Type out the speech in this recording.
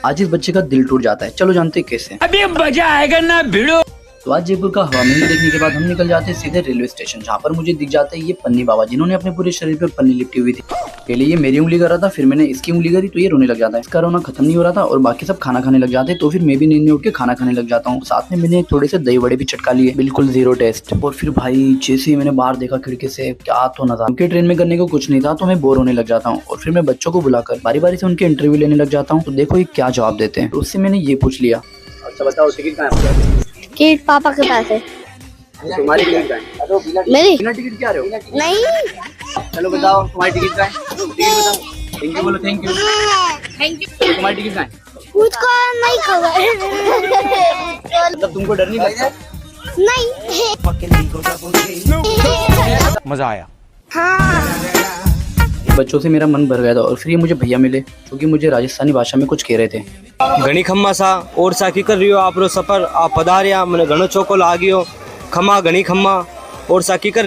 आज इस बच्चे का दिल टूट जाता है। चलो जानते हैं कैसे। अभी मजा आएगा ना भिड़ो। तो आज जयपुर का हवा महल देखने के बाद हम निकल जाते हैं सीधे रेलवे स्टेशन, जहाँ पर मुझे दिख जाता है ये पन्नी बाबा, जिन्होंने अपने पूरे शरीर पे पन्नी लिपटी हुई थी। पहले ये मेरी उंगली कर रहा था, फिर मैंने इसकी उंगली करी तो ये रोने लग जाता है। इसका रोना खत्म नहीं हो रहा था और बाकी सब खाना खाने लग जाते हैं, तो फिर मैं भी नींद में उठ के खाना खाने लग जाता हूँ। साथ में मैंने थोड़े से दही बड़े भी चटका लिए, बिल्कुल जीरो टेस्ट। और फिर भाई जैसे ही मैंने बाहर देखा खिड़की से, क्या तो नजारा। क्योंकि ट्रेन में करने को कुछ नहीं था तो मैं बोर होने लग जाता हूँ और फिर मैं बच्चों को बुलाकर बारी बारी से उनके इंटरव्यू लेने लग जाता हूँ। तो देखो ये क्या जवाब देते हैं। तो उससे मैंने ये पूछ लिया, अच्छा बताओ टिकट कहाँ है? टिकट पापा के पास है। तुम्हारी टिकट कहाँ है? मेरी बिना टिकट क्या रहे हो? नहीं। चलो बताओ तुम्हारी टिकट कहाँ है? टिकट बताओ। थैंक यू बोलो, थैंक यू। तुम्हारी टिकट कहाँ है? मुझको नहीं खबर। मतलब तुमको डर नहीं लगता? नहीं। मजा आया। हाँ। बच्चों से मेरा मन भर गया था और फिर ये मुझे भैया मिले, क्योंकि मुझे राजस्थानी भाषा में कुछ कह रहे थे। घणी खम्मा सा और सा की कर रही हो आप रो सफर आप पधारिया मैंने घणो चौको लागियो खम्मा घणी खम्मा और सा की कर